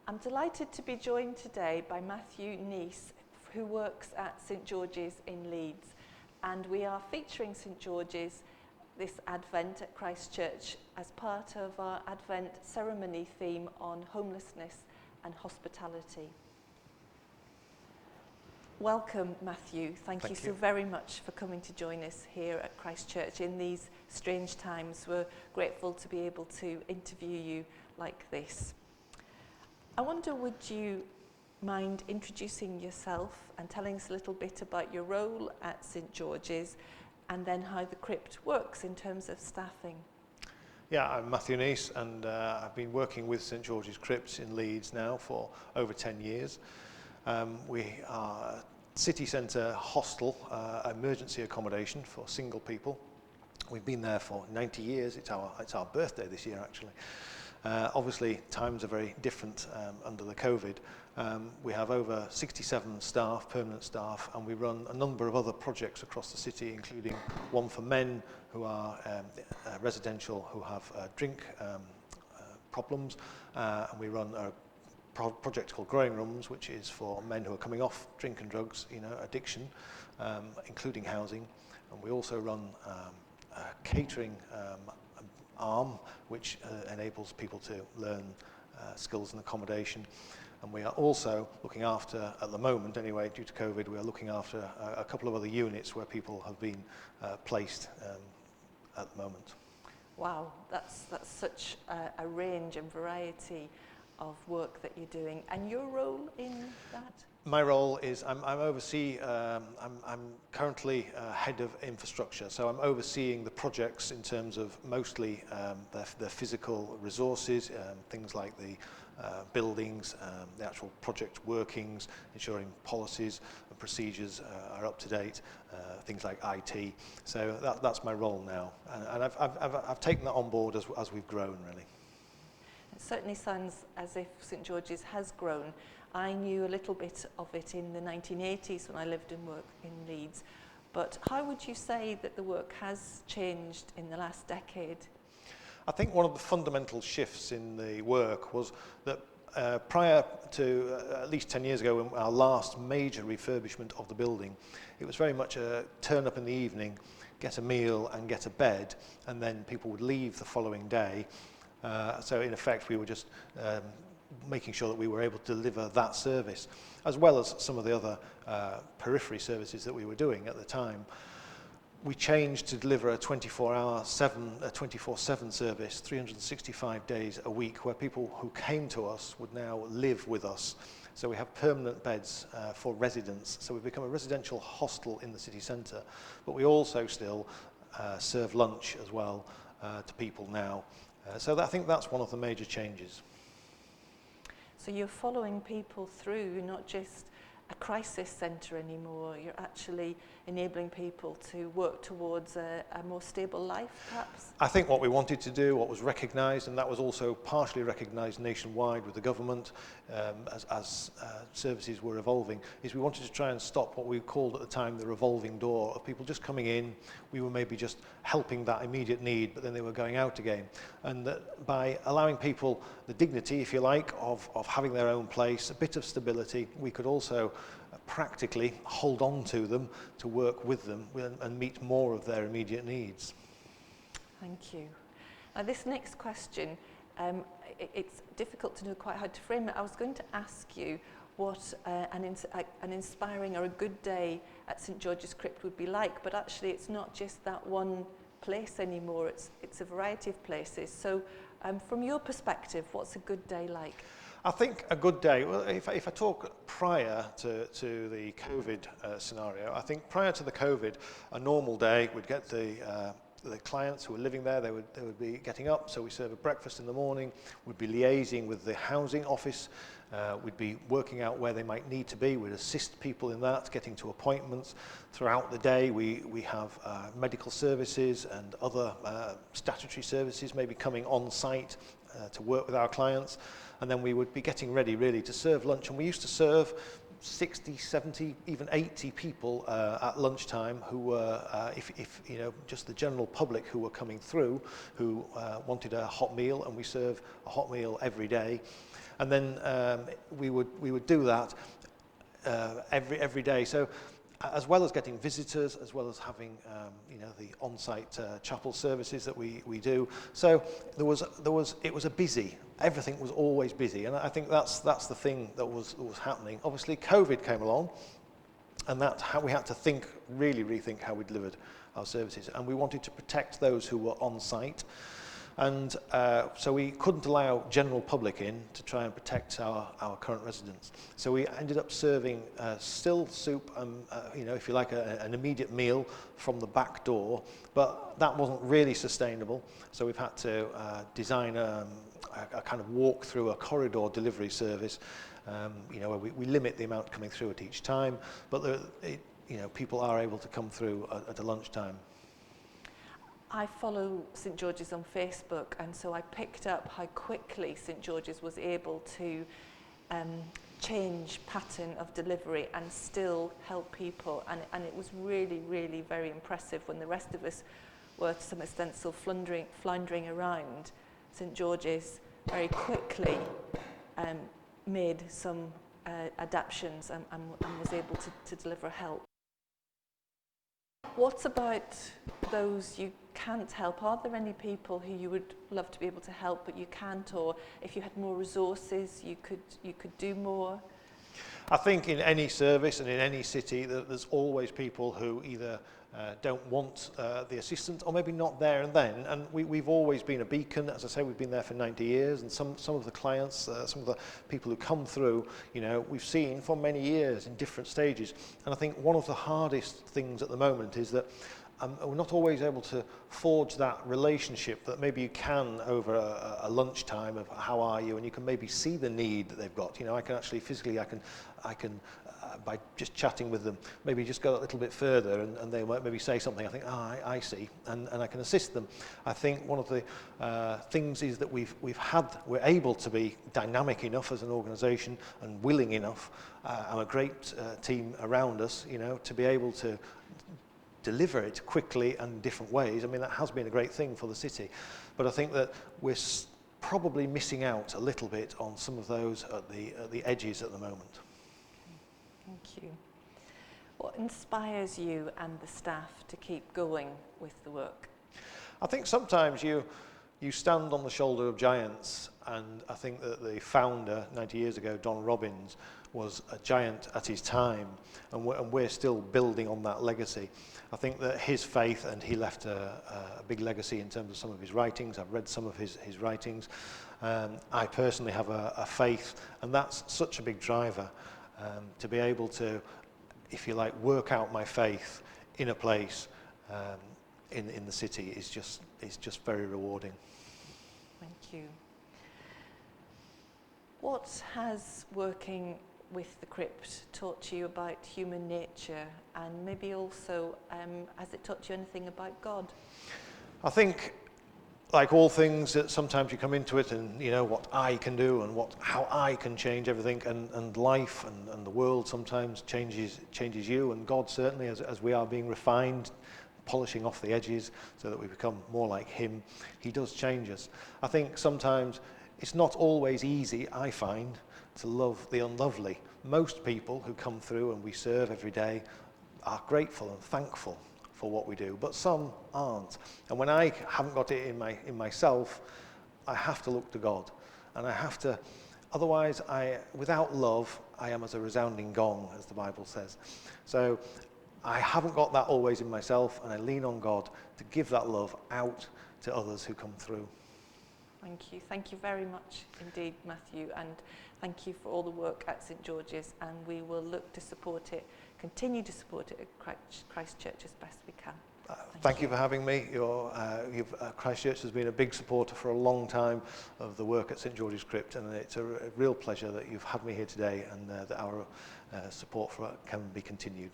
I'm delighted to be joined today by Mathew Nice, who works at St. George's in Leeds. And we are featuring St. George's this Advent at Christ Church as part of our Advent ceremony theme on homelessness and hospitality. Welcome, Mathew. Thank you so very much for coming to join us here at Christ Church in these strange times. We're grateful to be able to interview you like this. I wonder, would you mind introducing yourself and telling us a little bit about your role at St. George's and then how the crypt works in terms of staffing? Yeah, I'm Mathew Nice, and I've been working with St. George's Crypt in Leeds now for over 10 years. We are a city centre hostel, emergency accommodation for single people. We've been there for 90 years. It's our birthday this year, actually. Obviously, times are very different under the COVID. We have over 67 staff, permanent staff, and we run a number of other projects across the city, including one for men who are residential, who have drink problems, and we run a project called Growing Rooms, which is for men who are coming off drink and drugs, addiction, including housing. And we also run a catering arm, which enables people to learn skills and accommodation. And we are also looking after, at the moment anyway, due to COVID, we are looking after a couple of other units where people have been placed at the moment. Wow, that's such a range and variety of work that you're doing. And your role in that? My role is I'm currently head of infrastructure, so I'm overseeing the projects in terms of mostly the physical resources, things like the buildings, the actual project workings, ensuring policies and procedures are up to date, things like IT. So that's my role now, and I've taken that on board as we've grown, really. It certainly sounds as if St. George's has grown. I knew a little bit of it in the 1980s when I lived and worked in Leeds. But how would you say that the work has changed in the last decade? I think one of the fundamental shifts in the work was that prior to at least 10 years ago, when our last major refurbishment of the building, it was very much a turn up in the evening, get a meal and get a bed, and then people would leave the following day. So in effect, we were just making sure that we were able to deliver that service, as well as some of the other periphery services that we were doing at the time. We changed to deliver a 24/7 service, 365 days a week, where people who came to us would now live with us. So we have permanent beds for residents. So we've become a residential hostel in the city centre, but we also still serve lunch as well to people now. So I think that's one of the major changes. So you're following people through, not just a crisis centre anymore. You're actually enabling people to work towards a more stable life, perhaps? I think what we wanted to do, what was recognised, and that was also partially recognised nationwide with the government as services were evolving, is we wanted to try and stop what we called at the time the revolving door of people just coming in. We were maybe just helping that immediate need, but then they were going out again. And that by allowing people the dignity, if you like, of having their own place, a bit of stability, we could also practically hold on to them, to work with them and meet more of their immediate needs. Thank you. Now this next question, it's difficult to know quite how to frame it. I was going to ask you what an inspiring or a good day at St. George's Crypt would be like, but actually it's not just that one place anymore, it's a variety of places. So from your perspective, what's a good day like? I think a good day, well, if I talk prior to the COVID scenario, I think prior to the COVID, a normal day, we'd get the clients who were living there, they would be getting up, so we serve a breakfast in the morning, we'd be liaising with the housing office, we'd be working out where they might need to be, we'd assist people in that, getting to appointments. Throughout the day, we have medical services and other statutory services maybe coming on site to work with our clients. And then we would be getting ready really to serve lunch, and we used to serve 60, 70, even 80 people at lunchtime who were, if you know, just the general public who were coming through, who wanted a hot meal, and we serve a hot meal every day. And then we would do that every day. So as well as getting visitors, as well as having the on-site chapel services that we do. So it was a busy. Everything was always busy, and I think that's the thing that was happening. Obviously, COVID came along, and that's how we had to rethink how we delivered our services, and we wanted to protect those who were on site. And so we couldn't allow general public in to try and protect our current residents. So we ended up serving still soup, if you like, an immediate meal from the back door, but that wasn't really sustainable. So we've had to design a kind of walk through a corridor delivery service, where we limit the amount coming through at each time, but people are able to come through at a lunchtime. I follow St. George's on Facebook, and so I picked up how quickly St. George's was able to change pattern of delivery and still help people, and it was really, really very impressive when the rest of us were to some extent still floundering around. St. George's very quickly made some adaptations and was able to deliver help. What about those you can't help? Are there any people who you would love to be able to help but you can't, or if you had more resources you could do more? I think in any service and in any city there's always people who either don't want the assistance or maybe not there and then, and we've always been a beacon. As I say, we've been there for 90 years, and some of the clients, some of the people who come through, we've seen for many years in different stages. And I think one of the hardest things at the moment is that we're not always able to forge that relationship that maybe you can over a lunchtime of how are you, and you can maybe see the need that they've got. I can actually physically, I can by just chatting with them, maybe just go a little bit further, and they might maybe say something. I think, I see, and I can assist them. I think one of the things is that we're able to be dynamic enough as an organisation and willing enough, and a great team around us, to be able to deliver it quickly and different ways. I mean, that has been a great thing for the city, but I think that we're probably missing out a little bit on some of those at the edges at the moment. Thank you. What inspires you and the staff to keep going with the work? I think sometimes you stand on the shoulder of giants, and I think that the founder 90 years ago, Don Robbins, was a giant at his time, and we're still building on that legacy. I think that his faith, and he left a big legacy in terms of some of his writings. I've read some of his writings. I personally have a faith, and that's such a big driver, to be able to, if you like, work out my faith in a place in the city is just very rewarding. Thank you. What has working with the Crypt taught you about human nature, and maybe also has it taught you anything about God? I think, like all things, that sometimes you come into it and what I can do and how I can change everything, and life and the world sometimes changes you, and God certainly, as we are being refined, polishing off the edges so that we become more like him, he does change us. I think sometimes it's not always easy, I find, to love the unlovely. Most people who come through and we serve every day are grateful and thankful for what we do, but some aren't. And when I haven't got it in myself, I have to look to God, and I have to. Otherwise, without love, I am as a resounding gong, as the Bible says. So I haven't got that always in myself, and I lean on God to give that love out to others who come through. Thank you. Thank you very much indeed, Matthew, and thank you for all the work at St. George's, and we will look to support it, continue to support it at Christ Church as best we can. Thank you for having me. Christ Church has been a big supporter for a long time of the work at St. George's Crypt, and it's a real pleasure that you've had me here today, and that our support for it can be continued.